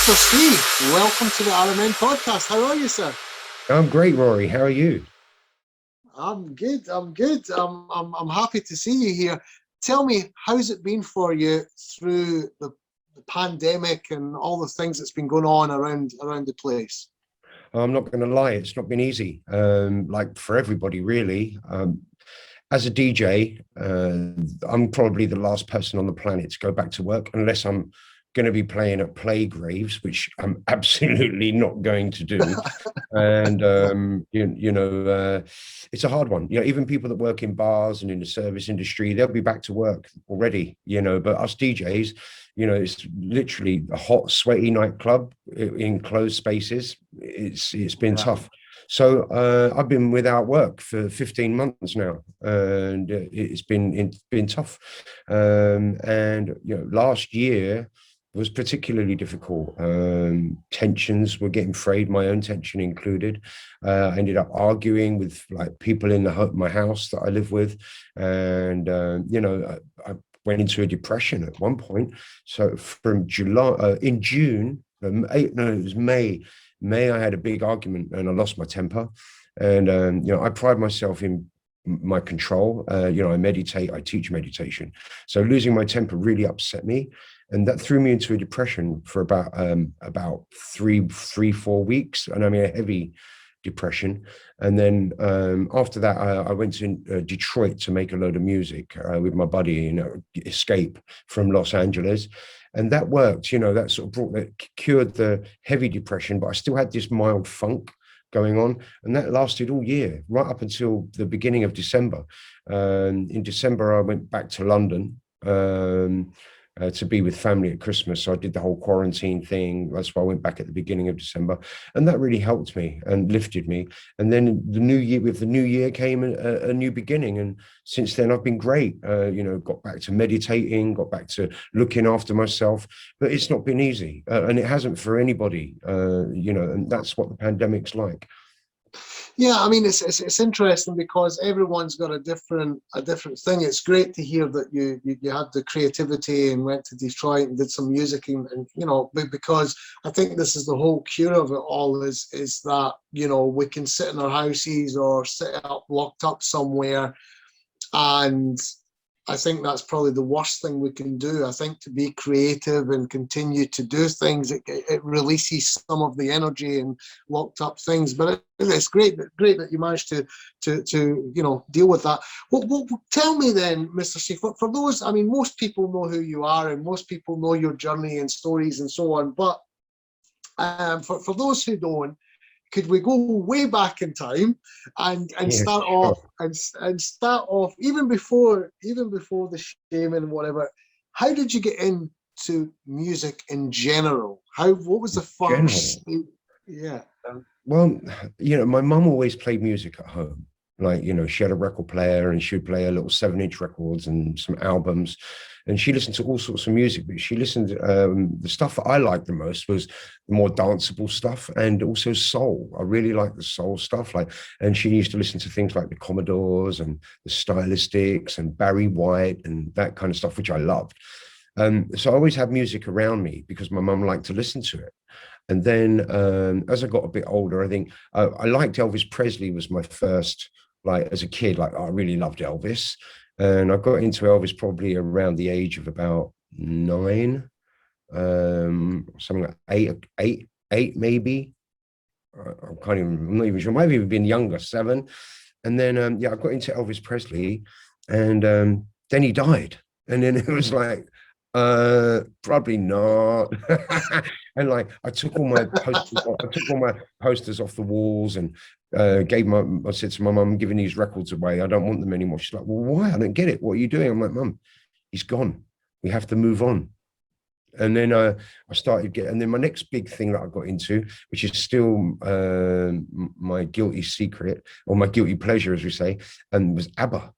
Mr. Steve, welcome to the RMN Podcast. How are you, sir? I'm great, Rory. How are you? I'm good. I'm good. I'm happy to see you here. Tell me, how's it been for you through the pandemic and all the things that's been going on around the place? I'm not going to lie, it's not been easy. Like for everybody, really. As a DJ, I'm probably the last person on the planet to go back to work unless I'm going to be playing at play graves, which I'm absolutely not going to do. And it's a hard one. Even people that work in bars and in the service industry, they'll be back to work already. But us DJs, it's literally a hot, sweaty nightclub in closed spaces. It's been Yeah. tough. So I've been without work for 15 months now, and it's been tough. And last year was particularly difficult. Tensions were getting frayed, my own tension included. I ended up arguing with like people in my house that I live with, and I went into a depression at one point. So from in June, no, it was May. May, I had a big argument and I lost my temper. And I pride myself in my control. I meditate, I teach meditation. So losing my temper really upset me, and that threw me into a depression for about 3, 4 weeks, and I mean a heavy depression. And then after that, I went to Detroit to make a load of music with my buddy, escape from Los Angeles. And that worked, that sort of cured the heavy depression, but I still had this mild funk going on. And that lasted all year, right up until the beginning of December. In December, I went back to London to be with family at Christmas. So I did the whole quarantine thing. That's why I went back at the beginning of December. And that really helped me and lifted me. And then with the new year came a new beginning. And since then, I've been great. Got back to meditating, got back to looking after myself. But it's not been easy. And it hasn't for anybody, and that's what the pandemic's like. Yeah, I mean it's interesting because everyone's got a different thing. It's great to hear that you had the creativity and went to Detroit and did some music and because I think this is the whole cure of it all is that we can sit in our houses or sit up locked up somewhere, and I think that's probably the worst thing we can do. I think to be creative and continue to do things, it releases some of the energy and locked up things. But it's great that you managed to deal with that. Well, tell me then, Mr. C, for those, I mean, most people know who you are and most people know your journey and stories and so on. But for those who don't, could we go way back in time and Yeah, start sure. off and start off even before the shame and whatever? How did you get into music in general? What was the General. first thing? Yeah. Well, my mum always played music at home. Like, she had a record player and she would play a little 7-inch records and some albums. And she listened to all sorts of music, but she listened, the stuff that I liked the most was the more danceable stuff and also soul. I really liked the soul stuff. And she used to listen to things like the Commodores and the Stylistics and Barry White and that kind of stuff, which I loved. So I always had music around me because my mum liked to listen to it. And then as I got a bit older, I think I liked Elvis Presley was my first, like as a kid, like I really loved Elvis. And I got into Elvis probably around the age of about 9, something like eight maybe. I'm not even sure. Maybe even been younger, 7. And then, I got into Elvis Presley and then he died. And then it was like, probably not. And like I took all my posters off the walls and I said to my mum, I'm giving these records away. I don't want them anymore. She's like, well, why? I don't get it. What are you doing? I'm like, Mum, he's gone. We have to move on. And then and then my next big thing that I got into, which is still my guilty secret or my guilty pleasure, as we say, and was ABBA.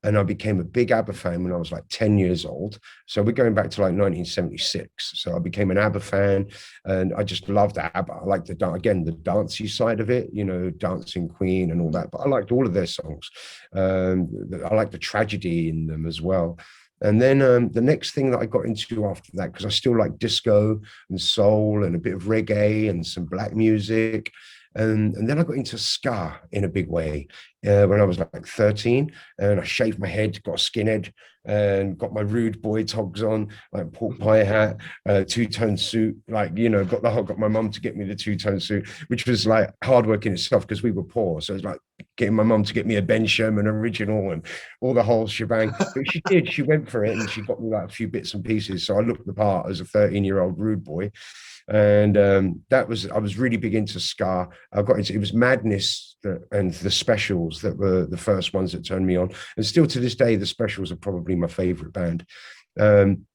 And I became a big ABBA fan when I was like 10 years old. So we're going back to like 1976. So I became an ABBA fan and I just loved ABBA. I liked the dancey side of it, Dancing Queen and all that. But I liked all of their songs. I liked the tragedy in them as well. And then the next thing that I got into after that, because I still like disco and soul and a bit of reggae and some black music. And then I got into ska in a big way when I was like 13, and I shaved my head, got a skinhead, and got my rude boy togs on, like pork pie hat, two-tone suit, like, you know, got my mum to get me the two-tone suit, which was like hard work in itself because we were poor. So it's like getting my mum to get me a Ben Sherman original and all the whole shebang. But she did, she went for it, and she got me like a few bits and pieces. So I looked the part as a 13-year-old rude boy. And I was really big into ska. I got into, it was Madness and the Specials that were the first ones that turned me on, and still to this day the Specials are probably my favorite band. And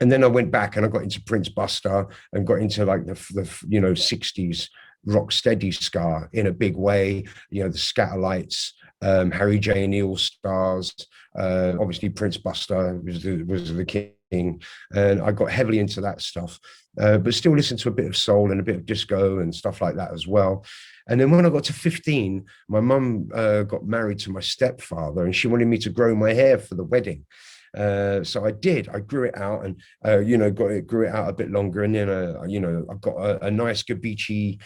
then I went back and I got into Prince Buster and got into like the 60s rock steady ska in a big way, you know, the Scatterlights, Harry J and the All Stars, obviously Prince Buster was the king, and I got heavily into that stuff, but still listened to a bit of soul and a bit of disco and stuff like that as well. And then when I got to 15, my mum got married to my stepfather, and she wanted me to grow my hair for the wedding. So I did. I grew it out, and grew it out a bit longer, and then I got a nice Gabici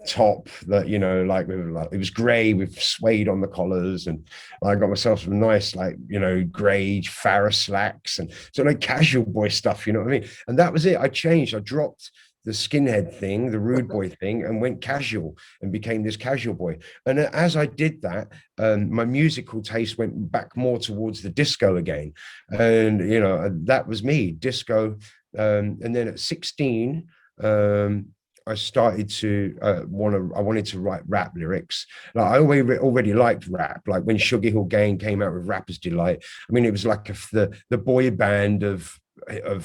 top that, you know, like it was gray with suede on the collars, and I got myself some nice, like, you know, gray Farrah slacks, and so like casual boy stuff, you know what I mean? And that was it. I changed. I dropped the skinhead thing, the rude boy thing, and went casual and became this casual boy. And as I did that, my musical taste went back more towards the disco again, and you know, that was me, disco. And then at 16, I started to I wanted to write rap lyrics. Like I already liked rap. Like when Sugar Hill Gang came out with Rapper's Delight, I mean, it was like the boy band of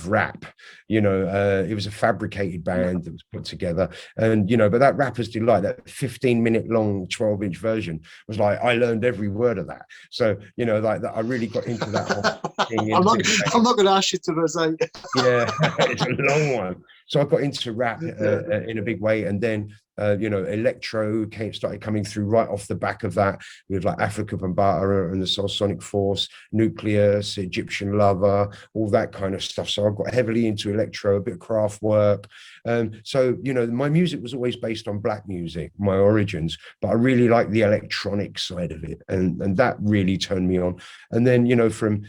rap, you know. It was a fabricated band that was put together, and you know, but that Rapper's Delight, that 15-minute long 12-inch version, was like, I learned every word of that. So, you know, like that, I really got into that whole thing. I'm not going to ask you to recite. Yeah, it's a long one. So I got into rap in a big way, and then you know, electro started coming through right off the back of that, with like Africa Bambaataa and the Soul Sonic Force, Nucleus, Egyptian Lover, all that kind of stuff. So I got heavily into electro, a bit of craft work. So, you know, my music was always based on black music, my origins, but I really liked the electronic side of it, and that really turned me on. And then, you know, from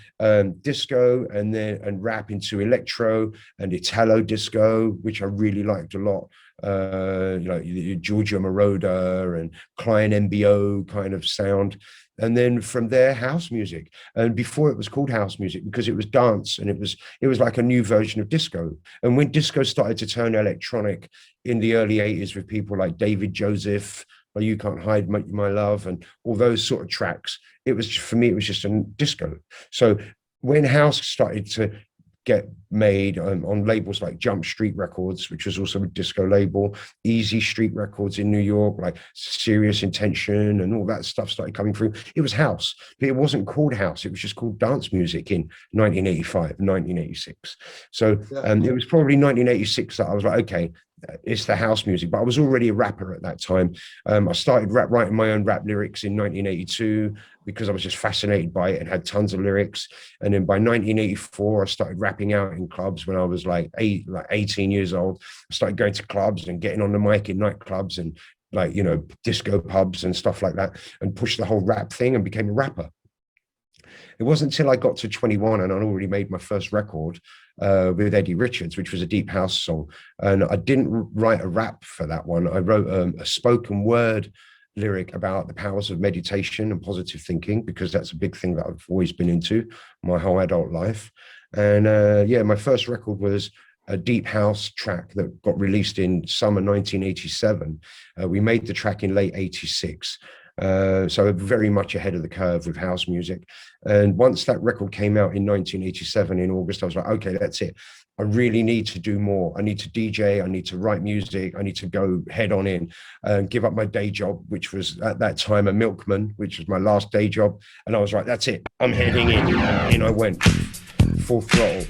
disco and rap into electro and Italo disco, which I really liked a lot. You know, Giorgio Moroder and Klein MBO kind of sound. And then from there, house music. And before it was called house music because it was dance, and it was like a new version of disco. And when disco started to turn electronic in the early 80s with people like David Joseph, or You Can't Hide My Love, and all those sort of tracks, it was, for me, it was just a disco. So when house started to get made on labels like Jump Street Records, which was also a disco label, Easy Street Records in New York, like Serious Intention and all that stuff started coming through. It was house, but it wasn't called house. It was just called dance music in 1985, 1986. So it was probably 1986 that I was like, okay, it's the house music. But I was already a rapper at that time. I started writing my own rap lyrics in 1982 because I was just fascinated by it and had tons of lyrics. And then by 1984, I started rapping out in clubs when I was like 18 years old. I started going to clubs and getting on the mic in nightclubs and, like, you know, disco pubs and stuff like that, and pushed the whole rap thing and became a rapper. It wasn't until I got to 21 and I'd already made my first record with Eddie Richards, which was a deep house song. And I didn't write a rap for that one. I wrote a spoken word lyric about the powers of meditation and positive thinking, because that's a big thing that I've always been into my whole adult life. And yeah, my first record was a deep house track that got released in summer 1987. We made the track in late 86. So very much ahead of the curve with house music. And once that record came out in 1987 in August, I was like, okay, that's it. I really need to do more. I need to DJ. I need to write music. I need to go head on in and give up my day job, which was at that time a milkman, which was my last day job. And I was like, that's it. I'm heading in. And in I went, full throttle.